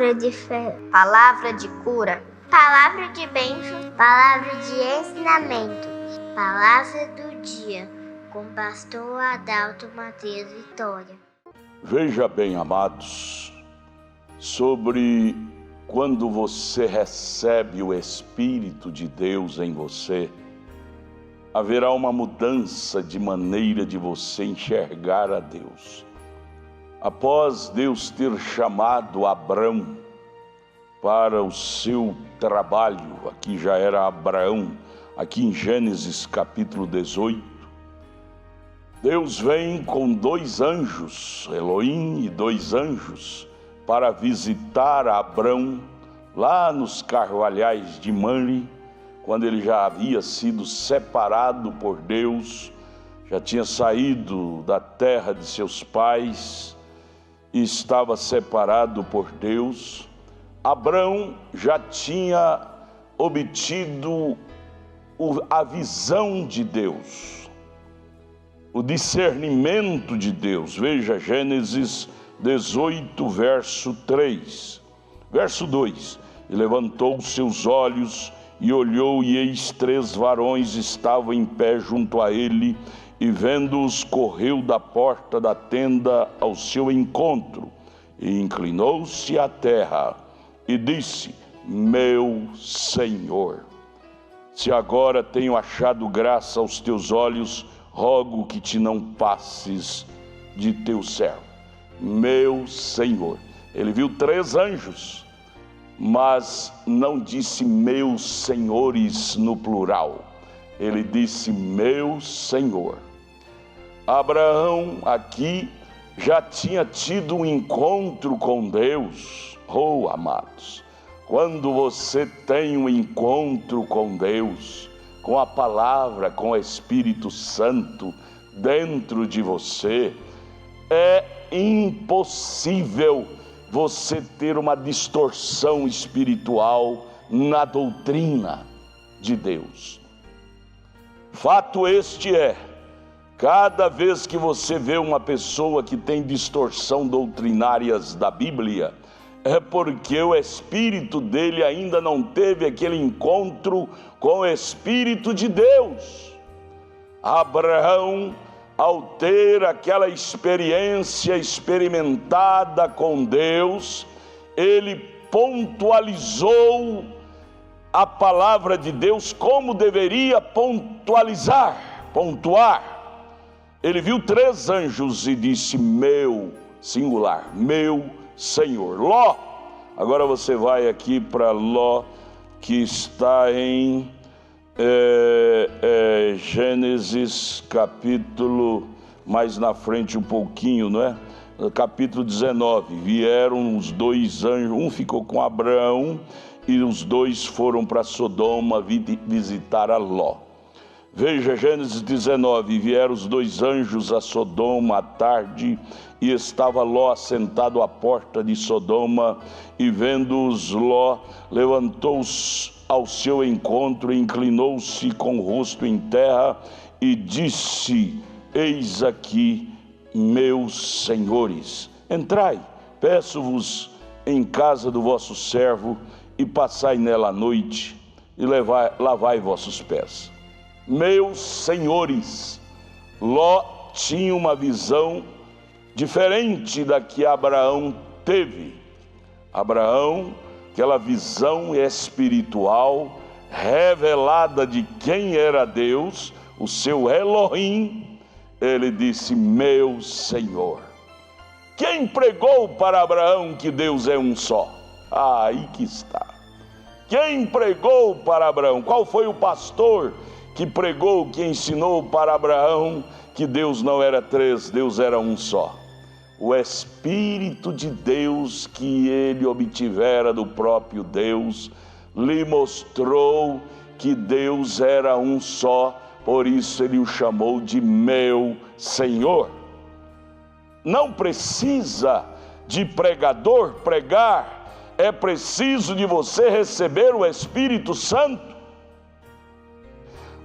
palavra de fé, palavra de cura, palavra de bênção, palavra de ensinamento, palavra do dia, com pastor Adalto Matias Vitória. Veja bem, amados, sobre quando você recebe o Espírito de Deus em você, haverá uma mudança de maneira de você enxergar a Deus. Após Deus ter chamado Abrão para o seu trabalho, aqui já era Abraão, aqui em Gênesis capítulo 18, Deus vem com 2 anjos, Elohim e 2 anjos, para visitar Abrão lá nos carvalhais de Mamre, quando ele já havia sido separado por Deus, já tinha saído da terra de seus pais e estava separado por Deus. Abrão já tinha obtido a visão de Deus, o discernimento de Deus. Veja Gênesis 18, verso 3. Verso 2. E levantou os seus olhos e olhou, e eis 3 varões estavam em pé junto a ele, e vendo-os correu da porta da tenda ao seu encontro, e inclinou-se à terra, e disse: meu Senhor, se agora tenho achado graça aos teus olhos, rogo que te não passes de teu servo. Meu Senhor. Ele viu 3 anjos, mas não disse meus senhores no plural. Ele disse meu Senhor. Abraão aqui já tinha tido um encontro com Deus. Oh, amados, quando você tem um encontro com Deus, com a palavra, com o Espírito Santo dentro de você, é impossível você ter uma distorção espiritual na doutrina de Deus. Fato este é, cada vez que você vê uma pessoa que tem distorção doutrinárias da Bíblia, é porque o espírito dele ainda não teve aquele encontro com o Espírito de Deus. Abraão, ao ter aquela experiência experimentada com Deus, ele pontualizou a palavra de Deus como deveria pontuar. Ele viu 3 anjos e disse meu, singular, meu Senhor. Ló, agora você vai aqui para Ló, que está em Gênesis capítulo, mais na frente um pouquinho, não é? Capítulo 19, vieram os 2 anjos, um ficou com Abraão e os 2 foram para Sodoma visitar a Ló. Veja Gênesis 19, vieram os 2 anjos a Sodoma à tarde, e estava Ló assentado à porta de Sodoma, e vendo-os Ló, levantou-se ao seu encontro, inclinou-se com o rosto em terra, e disse: eis aqui, meus senhores, entrai, peço-vos em casa do vosso servo, e passai nela a noite, e lavai vossos pés. Meus senhores, Ló tinha uma visão diferente da que Abraão teve. Abraão, aquela visão espiritual revelada de quem era Deus, o seu Elohim, ele disse meu Senhor. Quem pregou para Abraão que Deus é um só? Aí que está. Quem pregou para Abraão? Qual foi o pastor que pregou, que ensinou para Abraão que Deus não era 3, Deus era um só? O Espírito de Deus que ele obtivera do próprio Deus, lhe mostrou que Deus era um só, por isso ele o chamou de meu Senhor. Não precisa de pregador pregar, é preciso de você receber o Espírito Santo.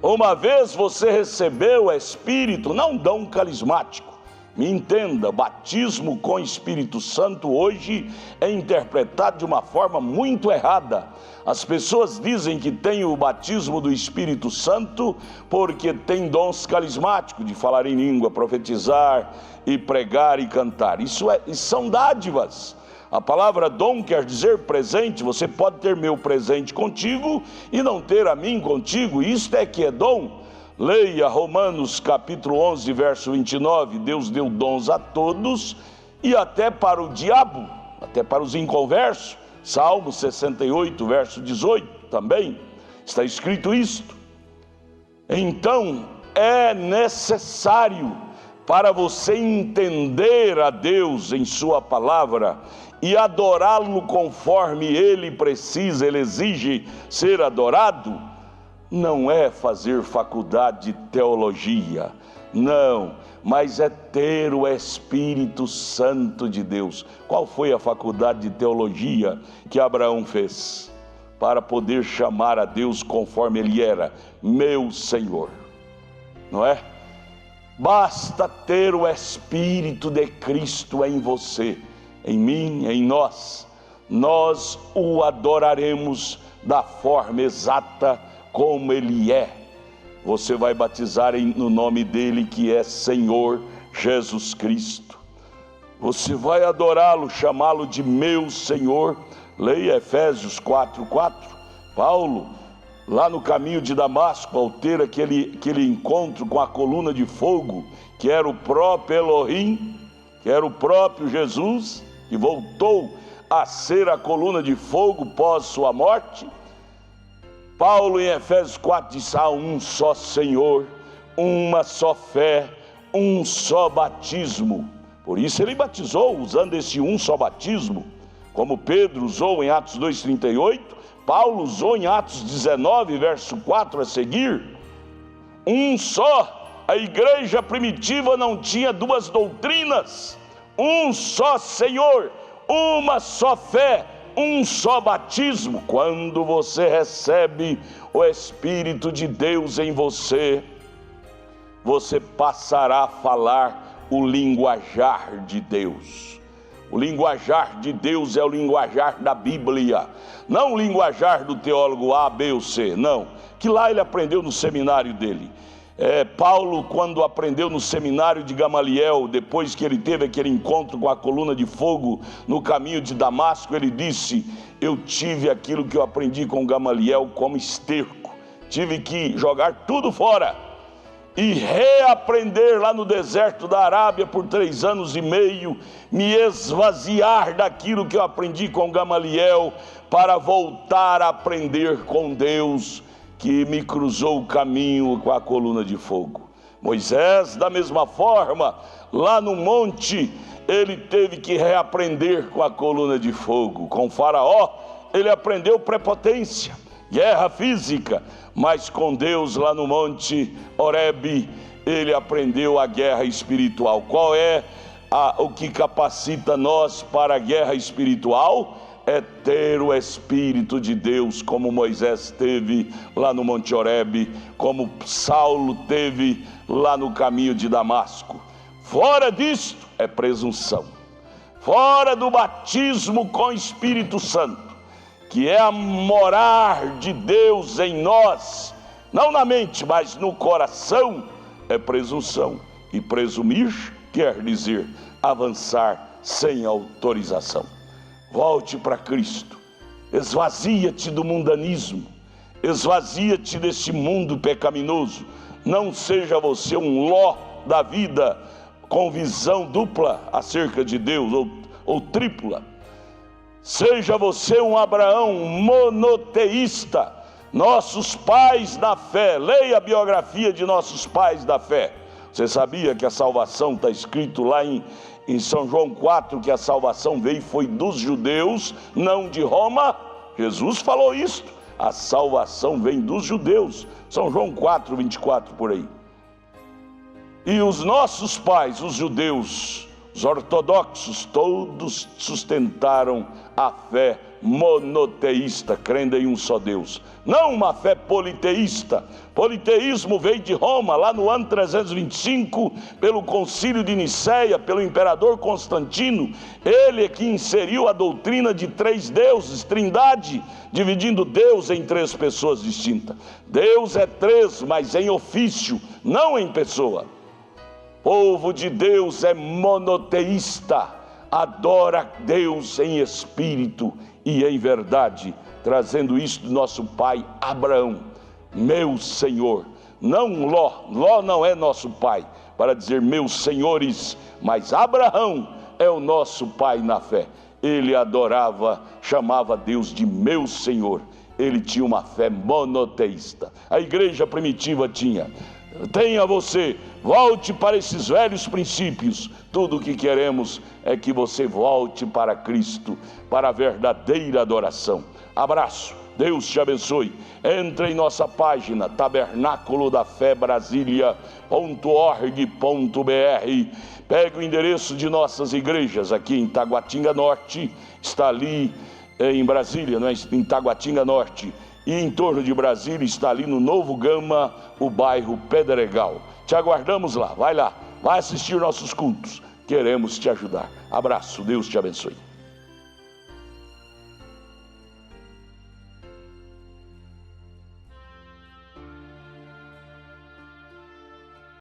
Uma vez você recebeu o Espírito, não dom carismático, Me entenda, batismo com Espírito Santo hoje é interpretado de uma forma muito errada. As pessoas dizem que tem o batismo do Espírito Santo porque tem dons carismáticos de falar em língua, profetizar e pregar e cantar. Isso são dádivas. A palavra dom quer dizer presente. Você pode ter meu presente contigo e não ter a mim contigo. Isto é que é dom. Leia Romanos capítulo 11, verso 29. Deus deu dons a todos e até para o diabo, até para os inconversos. Salmo 68, verso 18 também está escrito isto. Então é necessário, para você entender a Deus em sua palavra e adorá-lo conforme ele precisa, ele exige ser adorado, não é fazer faculdade de teologia, não, mas é ter o Espírito Santo de Deus. Qual foi a faculdade de teologia que Abraão fez? Para poder chamar a Deus conforme ele era, meu Senhor, não é? Basta ter o Espírito de Cristo em você, em mim, em nós. Nós o adoraremos da forma exata como ele é. Você vai batizar no nome dele, que é Senhor Jesus Cristo. Você vai adorá-lo, chamá-lo de meu Senhor. Leia Efésios 4:4. Paulo, lá no caminho de Damasco, ao ter aquele encontro com a coluna de fogo, que era o próprio Elohim, que era o próprio Jesus, que voltou a ser a coluna de fogo pós sua morte. Paulo em Efésios 4 diz: há um só Senhor, uma só fé, um só batismo. Por isso ele batizou usando esse um só batismo, como Pedro usou em Atos 2,38, Paulo usou em Atos 19, verso 4 a seguir. Um só. A igreja primitiva não tinha duas doutrinas. Um só Senhor, uma só fé, um só batismo. Quando você recebe o Espírito de Deus em você, você passará a falar o linguajar de Deus. O linguajar de Deus é o linguajar da Bíblia, não o linguajar do teólogo A, B ou C, não, que lá ele aprendeu no seminário dele. Paulo, quando aprendeu no seminário de Gamaliel, depois que ele teve aquele encontro com a coluna de fogo no caminho de Damasco, ele disse: eu tive aquilo que eu aprendi com Gamaliel como esterco, tive que jogar tudo fora e reaprender lá no deserto da Arábia por 3 anos e meio, me esvaziar daquilo que eu aprendi com Gamaliel, para voltar a aprender com Deus, que me cruzou o caminho com a coluna de fogo. Moisés, da mesma forma, lá no monte, ele teve que reaprender com a coluna de fogo. Com Faraó, ele aprendeu prepotência, guerra física, mas com Deus lá no monte Horebe, ele aprendeu a guerra espiritual. Qual é o que capacita nós para a guerra espiritual? É ter o Espírito de Deus, como Moisés teve lá no Monte Horebe, como Saulo teve lá no caminho de Damasco. Fora disto é presunção. Fora do batismo com Espírito Santo, que é a morar de Deus em nós, não na mente, mas no coração, é presunção. E presumir quer dizer avançar sem autorização. Volte para Cristo, esvazia-te do mundanismo, esvazia-te desse mundo pecaminoso. Não seja você um Ló da vida com visão dupla acerca de Deus, ou tripla. Seja você um Abraão monoteísta. Nossos pais da fé, leia a biografia de nossos pais da fé. Você sabia que a salvação está escrito lá em São João 4, que a salvação veio e foi dos judeus, não de Roma? Jesus falou isto, a salvação vem dos judeus. São João 4, 24 por aí. E os nossos pais, os judeus, os ortodoxos, todos sustentaram a fé monoteísta, crendo em um só Deus. Não uma fé politeísta. Politeísmo veio de Roma, lá no ano 325, pelo concílio de Nicéia, pelo imperador Constantino. Ele é que inseriu a doutrina de 3 deuses, trindade, dividindo Deus em 3 pessoas distintas. Deus é 3, mas em ofício, não em pessoa. Povo de Deus é monoteísta, adora Deus em espírito e em verdade, trazendo isso do nosso pai Abraão, meu Senhor. Não Ló não é nosso pai, para dizer meus senhores, mas Abraão é o nosso pai na fé. Ele adorava, chamava Deus de meu Senhor. Ele tinha uma fé monoteísta. A igreja primitiva tinha. Tenha você, volte para esses velhos princípios. Tudo o que queremos é que você volte para Cristo, para a verdadeira adoração. Abraço, Deus te abençoe. Entre em nossa página tabernáculo da fé Brasília.org.br. Pegue o endereço de nossas igrejas aqui em Taguatinga Norte, está ali em Brasília, não é? Em Taguatinga Norte. E em torno de Brasília está ali no Novo Gama, o bairro Pedregal. Te aguardamos lá, vai assistir nossos cultos. Queremos te ajudar. Abraço, Deus te abençoe.